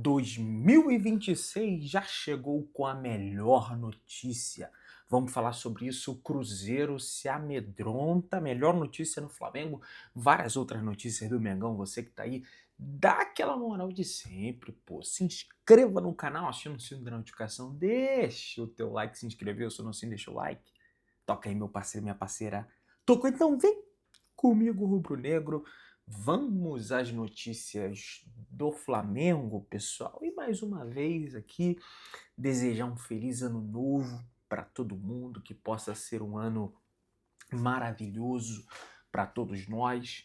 2026 já chegou com a melhor notícia. Vamos falar sobre isso. O Cruzeiro se amedronta. Melhor notícia no Flamengo. Várias outras notícias do Mengão. Você que tá aí, dá aquela moral de sempre, pô. Se inscreva no canal, aciona o sino da notificação. Deixa o teu like, se inscrever. Se não se deixa o like. Toca aí, meu parceiro, minha parceira. Tocou, então vem comigo, rubro-negro. Vamos às notícias do Flamengo, pessoal. E mais uma vez aqui, desejar um feliz ano novo para todo mundo, que possa ser um ano maravilhoso para todos nós,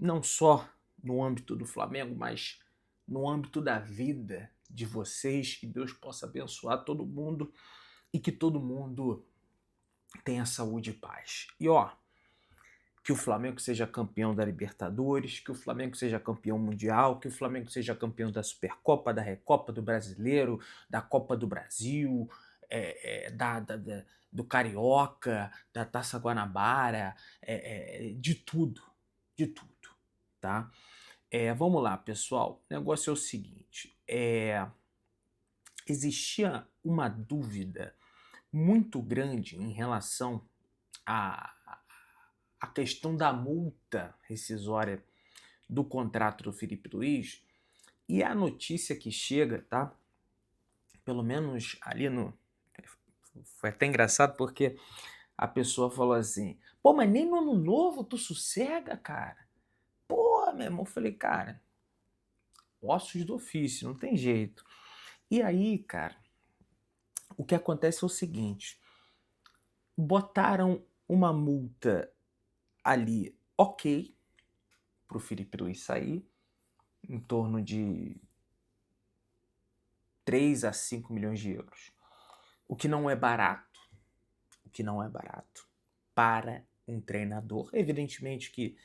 não só no âmbito do Flamengo, mas no âmbito da vida de vocês, que Deus possa abençoar todo mundo e que todo mundo tenha saúde e paz. E ó, que o Flamengo seja campeão da Libertadores, que o Flamengo seja campeão mundial, que o Flamengo seja campeão da Supercopa, da Recopa, do Brasileiro, da Copa do Brasil, do Carioca, da Taça Guanabara, de tudo, tá? Vamos lá, pessoal. O negócio é o seguinte, existia uma dúvida muito grande em relação a questão da multa rescisória do contrato do Felipe Luiz, e a notícia que chega, tá? Pelo menos ali no... Foi até engraçado porque a pessoa falou assim, pô, mas nem no ano novo tu sossega, cara? Pô, meu irmão, eu falei, cara, ossos do ofício, não tem jeito. E aí, cara, o que acontece é o seguinte, botaram uma multa ali, ok, pro Felipe Luiz sair, em torno de 3 a 5 milhões de euros. O que não é barato. Para um treinador. Evidentemente que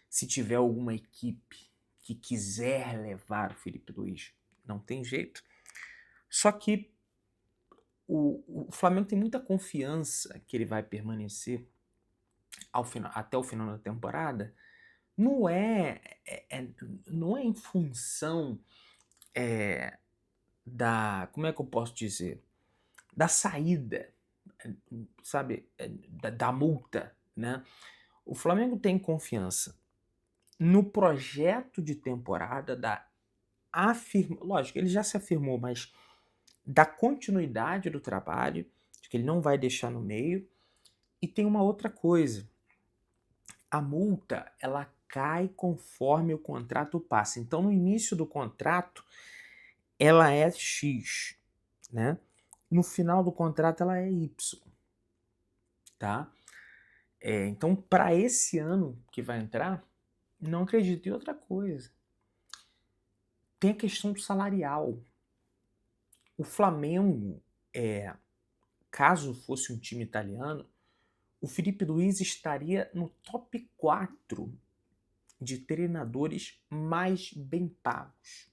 se tiver alguma equipe que quiser levar o Felipe Luiz, não tem jeito. Só que o Flamengo tem muita confiança que ele vai permanecer até o final da temporada. Não não é em função como é que eu posso dizer? Da saída, sabe? Da multa, né? O Flamengo tem confiança no projeto de temporada lógico, ele já se afirmou, mas da continuidade do trabalho, de que ele não vai deixar no meio. E tem uma outra coisa, a multa, ela cai conforme o contrato passa. Então, no início do contrato, ela é X, né? No final do contrato, ela é Y, tá? Então, para esse ano que vai entrar, não acredito em outra coisa. Tem a questão do salarial. O Flamengo, caso fosse um time italiano, o Felipe Luiz estaria no top 4 de treinadores mais bem pagos.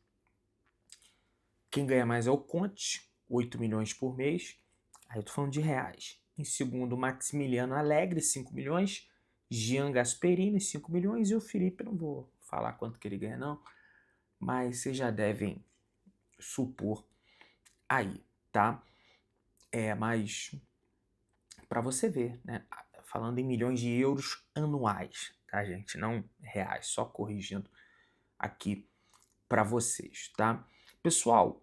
Quem ganha mais é o Conte, 8 milhões por mês. Aí eu tô falando de reais. Em segundo, Maximiliano Allegri, 5 milhões. Gian Gasperini, 5 milhões. E o Felipe, não vou falar quanto que ele ganha não, mas vocês já devem supor aí, tá? Mas para você ver, né? Falando em milhões de euros anuais, tá, gente? Não reais, só corrigindo aqui para vocês, tá? Pessoal,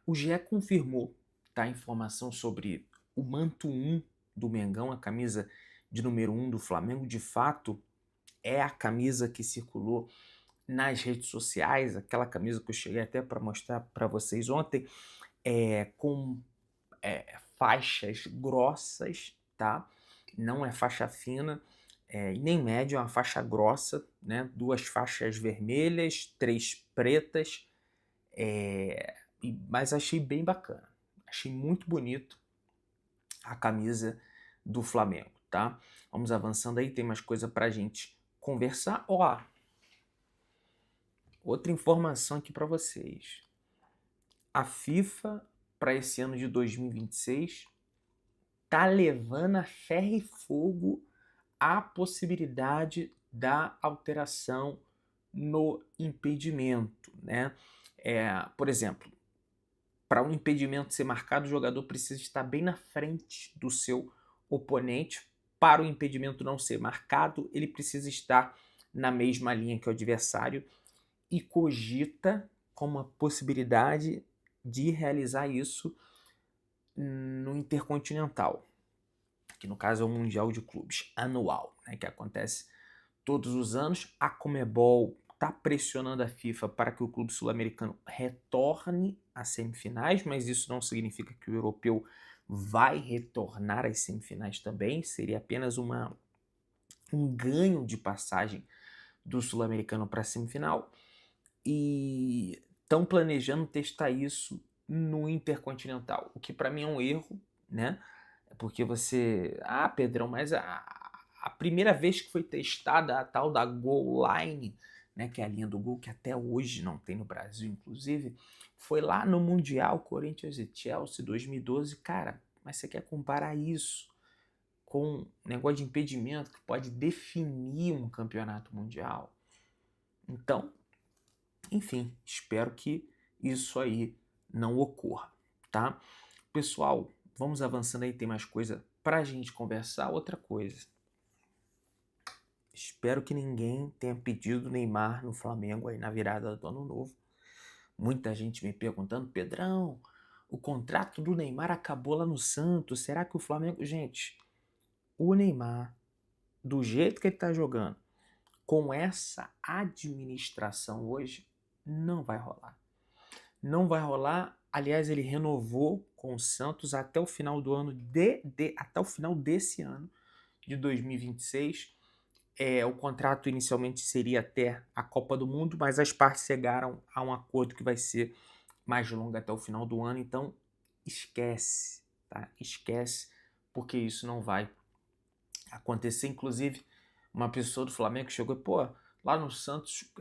o GE confirmou, tá, a informação sobre o manto 1 do Mengão, a camisa de número 1 do Flamengo. De fato, é a camisa que circulou nas redes sociais, aquela camisa que eu cheguei até para mostrar para vocês ontem, com faixas grossas, tá? Não é faixa fina e nem média, é uma faixa grossa, né? 2 faixas vermelhas, 3 pretas, mas achei bem bacana, achei muito bonito a camisa do Flamengo, tá? Vamos avançando aí, tem mais coisa pra gente conversar. Ó, outra informação aqui para vocês. A FIFA, para esse ano de 2026, tá levando a ferro e fogo a possibilidade da alteração no impedimento, né? Por exemplo, para um impedimento ser marcado, o jogador precisa estar bem na frente do seu oponente. Para o impedimento não ser marcado, ele precisa estar na mesma linha que o adversário e cogita como uma possibilidade de realizar isso no Intercontinental, que no caso é o Mundial de Clubes anual, né, que acontece todos os anos. A Conmebol está pressionando a FIFA para que o clube sul-americano retorne às semifinais, mas isso não significa que o europeu vai retornar às semifinais também, seria apenas um ganho de passagem do sul-americano para a semifinal, e estão planejando testar isso no Intercontinental, o que para mim é um erro, né? Porque você... Pedrão, mas a primeira vez que foi testada a tal da goal line, né, que é a linha do gol, que até hoje não tem no Brasil, inclusive, foi lá no Mundial Corinthians e Chelsea 2012. Cara, mas você quer comparar isso com negócio de impedimento que pode definir um campeonato mundial? Então, enfim, espero que isso aí não ocorra, tá? Pessoal, vamos avançando aí, tem mais coisa pra gente conversar. Outra coisa, espero que ninguém tenha pedido Neymar no Flamengo aí na virada do ano novo. Muita gente me perguntando: Pedrão, o contrato do Neymar acabou lá no Santos, será que o Flamengo... Gente, o Neymar, do jeito que ele tá jogando, com essa administração hoje, não vai rolar. Não vai rolar. Aliás, ele renovou com o Santos até o final do ano até o final desse ano de 2026. O contrato inicialmente seria até a Copa do Mundo, mas as partes chegaram a um acordo que vai ser mais longo até o final do ano. Então esquece, tá? Esquece, porque isso não vai acontecer. Inclusive, uma pessoa do Flamengo chegou e, lá no Santos,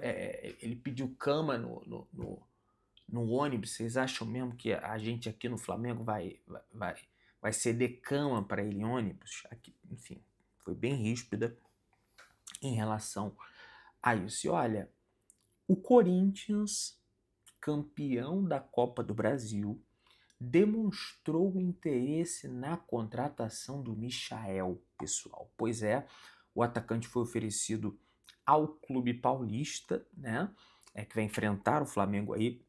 ele pediu cama no ônibus. Vocês acham mesmo que a gente aqui no Flamengo vai ceder cama para ele em ônibus? Aqui, enfim, foi bem ríspida em relação a isso. E olha, o Corinthians, campeão da Copa do Brasil, demonstrou interesse na contratação do Michael, pessoal. Pois é, o atacante foi oferecido ao Clube Paulista, né? Que vai enfrentar o Flamengo aí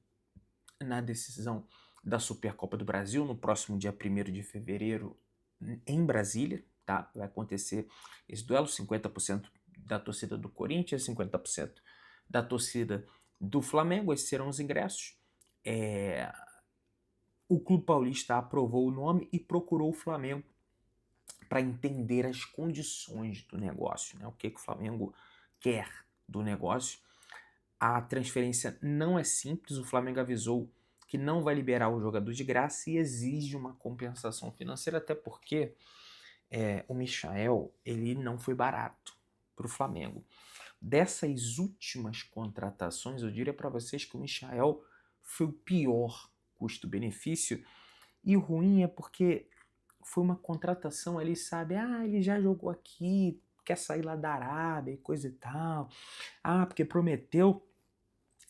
na decisão da Supercopa do Brasil no próximo dia 1º de fevereiro em Brasília, tá? Vai acontecer esse duelo, 50% da torcida do Corinthians, 50% da torcida do Flamengo. Esses serão os ingressos. O Clube Paulista aprovou o nome e procurou o Flamengo para entender as condições do negócio, né? O que o Flamengo quer do negócio. A transferência não é simples. O Flamengo avisou que não vai liberar o jogador de graça e exige uma compensação financeira, até porque o Michael, ele não foi barato para o Flamengo. Dessas últimas contratações, eu diria para vocês que o Michael foi o pior custo-benefício, e o ruim é porque foi uma contratação ali, sabe? Ele já jogou aqui, quer sair lá da Arábia e coisa e tal. Porque prometeu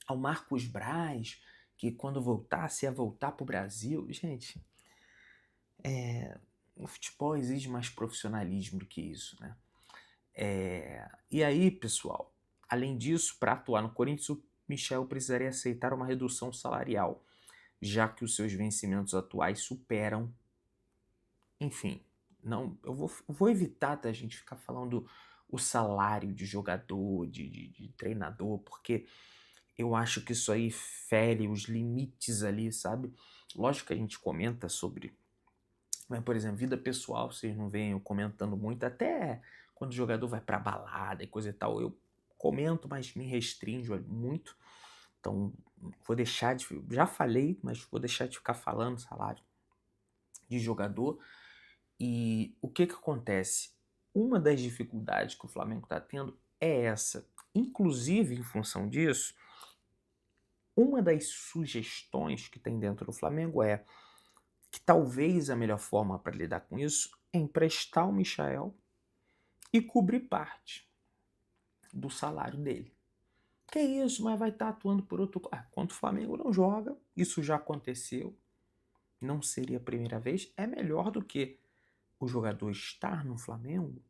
ao Marcos Braz que quando voltasse ia voltar pro Brasil. Gente, o futebol exige mais profissionalismo do que isso, né? E aí, pessoal, além disso, para atuar no Corinthians, o Michel precisaria aceitar uma redução salarial, já que os seus vencimentos atuais superam. Enfim, não, eu vou evitar da gente ficar falando o salário de jogador, de treinador, porque eu acho que isso aí fere os limites ali, sabe? Lógico que a gente comenta sobre, mas, por exemplo, vida pessoal, vocês não veem eu comentando muito, até quando o jogador vai pra balada e coisa e tal, eu comento, mas me restringo muito. Então, vou deixar de... Já falei, mas vou deixar de ficar falando salário de jogador. E o que acontece? Uma das dificuldades que o Flamengo está tendo é essa. Inclusive, em função disso, uma das sugestões que tem dentro do Flamengo é que talvez a melhor forma para lidar com isso é emprestar o Michael e cobrir parte do salário dele. Que isso, mas vai estar atuando por outro... Quando o Flamengo não joga, isso já aconteceu, não seria a primeira vez, é melhor do que o jogador estar no Flamengo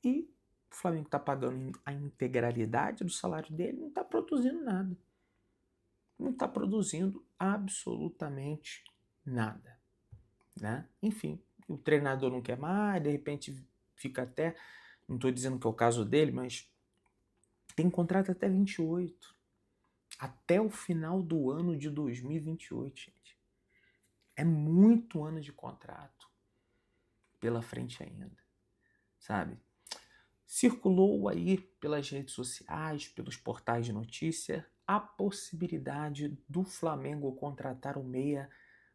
e o Flamengo está pagando a integralidade do salário dele, não está produzindo nada. Não está produzindo absolutamente nada, né? Enfim, o treinador não quer mais, de repente fica até... Não estou dizendo que é o caso dele, mas tem contrato até 28. Até o final do ano de 2028, gente. É muito ano de contrato pela frente ainda, sabe? Circulou aí pelas redes sociais, pelos portais de notícia, a possibilidade do Flamengo contratar o meia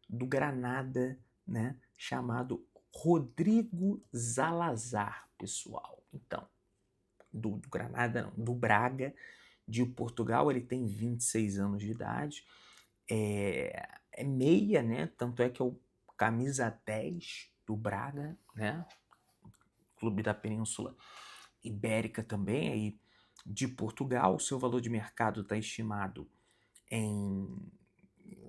do Granada, né, chamado Rodrigo Zalazar, pessoal. Então, do Granada não, do Braga, de Portugal, ele tem 26 anos de idade, é meia, né, tanto é que é o camisa 10 do Braga, né, clube da Península Ibérica também, aí de Portugal. O seu valor de mercado está estimado em...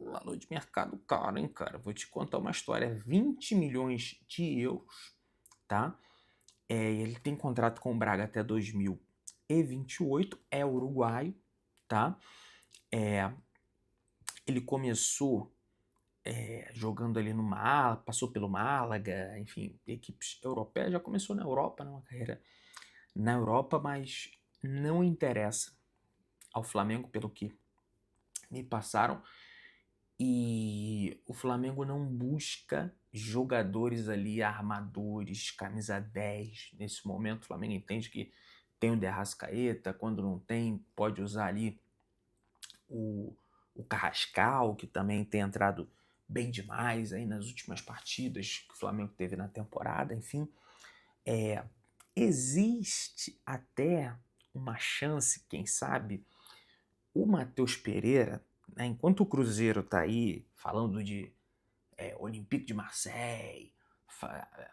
Valor de mercado caro, hein, cara? Vou te contar uma história. 20 milhões de euros, tá? Ele tem contrato com o Braga até 2028, é uruguaio, tá? Ele começou jogando ali no Málaga, passou pelo Málaga, enfim, equipes europeias, já começou na Europa, uma carreira na Europa, mas não interessa ao Flamengo, pelo que me passaram, e o Flamengo não busca jogadores ali, armadores, camisa 10. Nesse momento o Flamengo entende que tem o De Arrascaeta, quando não tem, pode usar ali o Carrascal, que também tem entrado bem demais aí nas últimas partidas que o Flamengo teve na temporada, enfim. Existe até uma chance, quem sabe, o Matheus Pereira, né, enquanto o Cruzeiro está aí falando de Olympique de Marseille,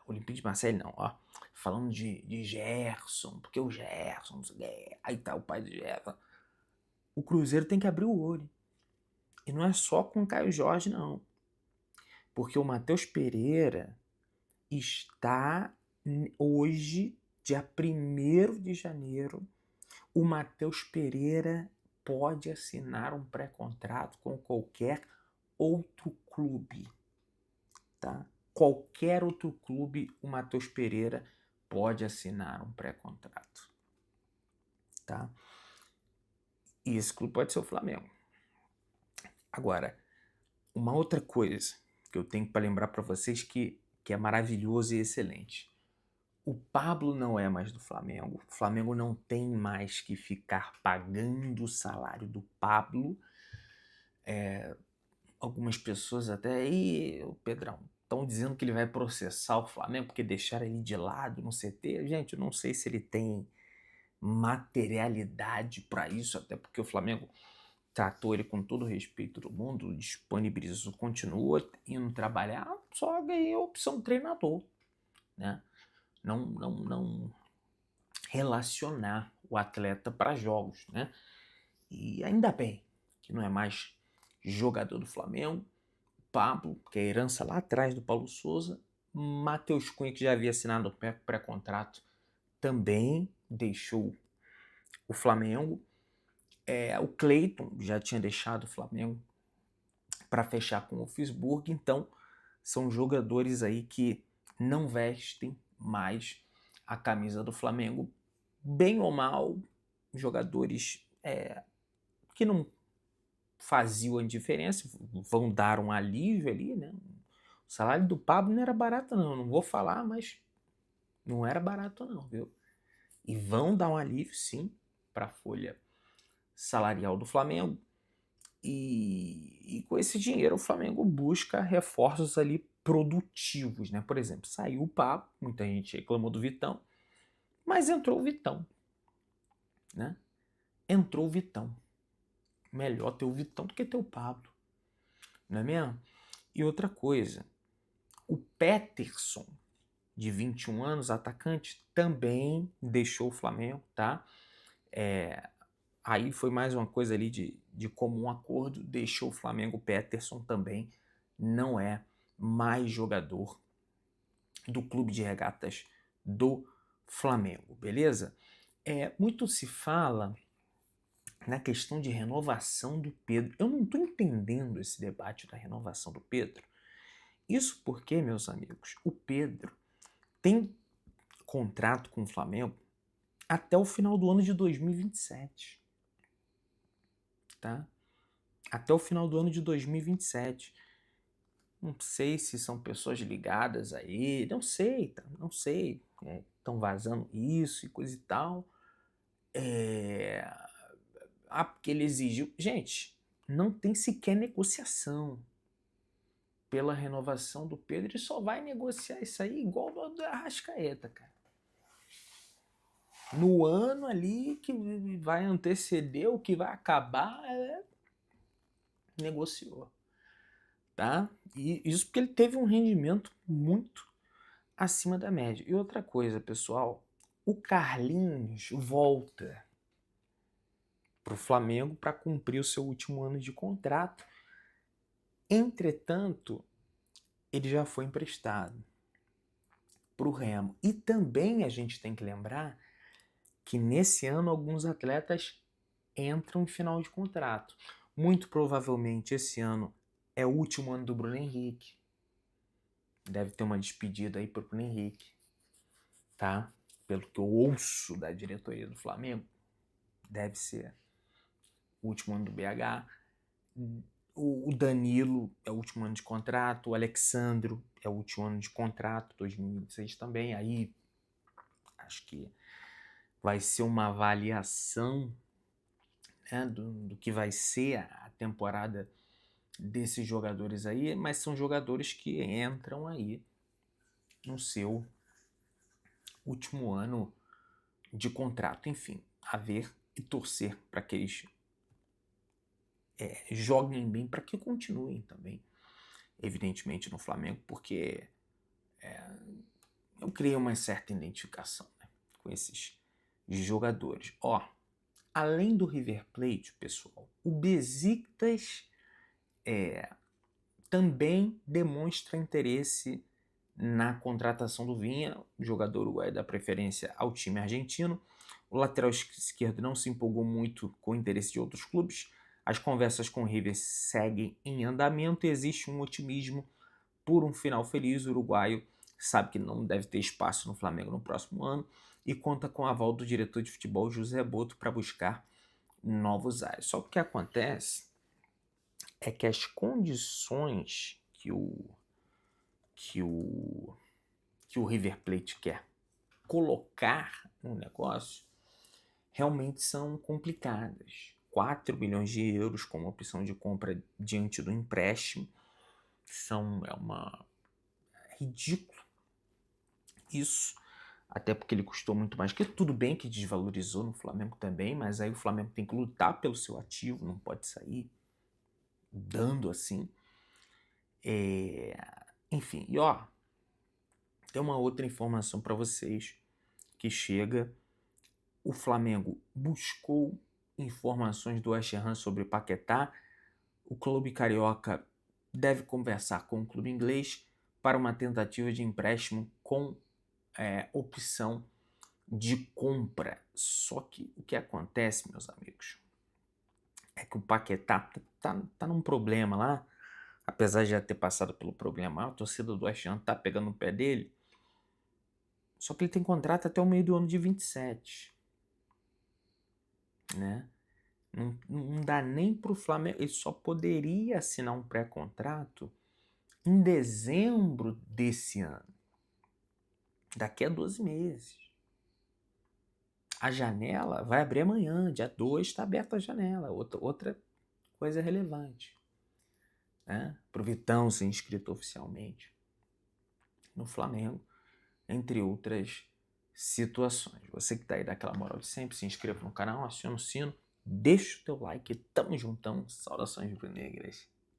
Olympique de Marseille não, ó, falando de Gerson, porque o Gerson, aí tá o pai do Gerson, o Cruzeiro tem que abrir o olho. E não é só com o Caio Jorge, não. Porque o Matheus Pereira está hoje, dia 1º de janeiro, o Matheus Pereira pode assinar um pré-contrato com qualquer outro clube, tá? Qualquer outro clube, o Matheus Pereira pode assinar um pré-contrato, tá? E esse clube pode ser o Flamengo. Agora, uma outra coisa que eu tenho para lembrar para vocês que é maravilhoso e excelente. O Pablo não é mais do Flamengo. O Flamengo não tem mais que ficar pagando o salário do Pablo. Algumas pessoas até... o Pedrão, estão dizendo que ele vai processar o Flamengo porque deixaram ele de lado no CT. Gente, eu não sei se ele tem materialidade para isso, até porque o Flamengo tratou ele com todo o respeito do mundo, disponibilizou, continua indo trabalhar, só ganhei a opção treinador, né? Não relacionar o atleta para jogos, né? E ainda bem que não é mais jogador do Flamengo. Pablo, que é a herança lá atrás do Paulo Souza. Matheus Cunha, que já havia assinado o pré-contrato, também deixou o Flamengo. O Cleiton já tinha deixado o Flamengo para fechar com o Wolfsburg. Então, são jogadores aí que não vestem mais a camisa do Flamengo. Bem ou mal, jogadores que não faziam a diferença, vão dar um alívio ali, né? O salário do Pablo não era barato não vou falar, mas não era barato não, viu? E vão dar um alívio, sim, para a folha salarial do Flamengo. E com esse dinheiro o Flamengo busca reforços ali produtivos, né? Por exemplo, saiu o Pablo, muita gente reclamou do Vitão, mas entrou o Vitão, né? Entrou o Vitão. Melhor ter o Vitão do que ter o Pablo, não é mesmo? E outra coisa, o Peterson, de 21 anos, atacante, também deixou o Flamengo, tá? Aí foi mais uma coisa ali de comum acordo, deixou o Flamengo. O Peterson também não é mais jogador do Clube de Regatas do Flamengo, beleza? Muito se fala na questão de renovação do Pedro. Eu não estou entendendo esse debate da renovação do Pedro. Isso porque, meus amigos, o Pedro tem contrato com o Flamengo até o final do ano de 2027. Tá? Até o final do ano de 2027. Não sei se são pessoas ligadas a ele, não sei, tá? Não sei. Estão vazando isso e coisa e tal. Porque ele exigiu. Gente, não tem sequer negociação pela renovação do Pedro e só vai negociar isso aí igual do Arrascaeta, cara. No ano ali que vai anteceder, o que vai acabar, negociou. Tá? E isso porque ele teve um rendimento muito acima da média. E outra coisa, pessoal, o Carlinhos volta para o Flamengo para cumprir o seu último ano de contrato. Entretanto, ele já foi emprestado para o Remo. E também a gente tem que lembrar que nesse ano alguns atletas entram em final de contrato. Muito provavelmente esse ano é o último ano do Bruno Henrique. Deve ter uma despedida aí para o Bruno Henrique, tá? Pelo que eu ouço da diretoria do Flamengo, deve ser o último ano do BH. O Danilo é o último ano de contrato, o Alexandro é o último ano de contrato, 2026 também. Aí acho que vai ser uma avaliação, né, do que vai ser a temporada desses jogadores aí, mas são jogadores que entram aí no seu último ano de contrato. Enfim, a ver e torcer para que eles joguem bem, para que continuem também, evidentemente, no Flamengo, porque eu criei uma certa identificação, né, com esses jogadores. Além do River Plate, pessoal, o Besiktas também demonstra interesse na contratação do Vinha, jogador uruguaio da preferência ao time argentino. O lateral esquerdo não se empolgou muito com o interesse de outros clubes. As conversas com o River seguem em andamento e existe um otimismo por um final feliz. O uruguaio sabe que não deve ter espaço no Flamengo no próximo ano e conta com o aval do diretor de futebol José Boto para buscar novos ares. Só que o que acontece é que as condições que o River Plate quer colocar no negócio realmente são complicadas. 4 bilhões de euros como opção de compra diante do empréstimo ridículo isso, até porque ele custou muito mais, que tudo bem que desvalorizou no Flamengo também, mas aí o Flamengo tem que lutar pelo seu ativo, não pode sair dando assim. Enfim, tem uma outra informação para vocês que chega. O Flamengo buscou informações do West Ham sobre Paquetá. O clube carioca deve conversar com o clube inglês para uma tentativa de empréstimo com opção de compra. Só que o que acontece, meus amigos, é que o Paquetá tá num problema lá. Apesar de já ter passado pelo problema, a torcida do West Ham tá pegando no pé dele. Só que ele tem contrato até o meio do ano de 27. Né? Não dá nem pro Flamengo. Ele só poderia assinar um pré-contrato em dezembro desse ano. Daqui a 12 meses. A janela vai abrir amanhã, dia 2 está aberta a janela. Outra coisa relevante. Né? Pro Vitão ser inscrito oficialmente no Flamengo, entre outras situações. Você que tá aí daquela moral de sempre, se inscreva no canal, aciona o sino, deixa o teu like, tamo juntão, saudações rubro-negras.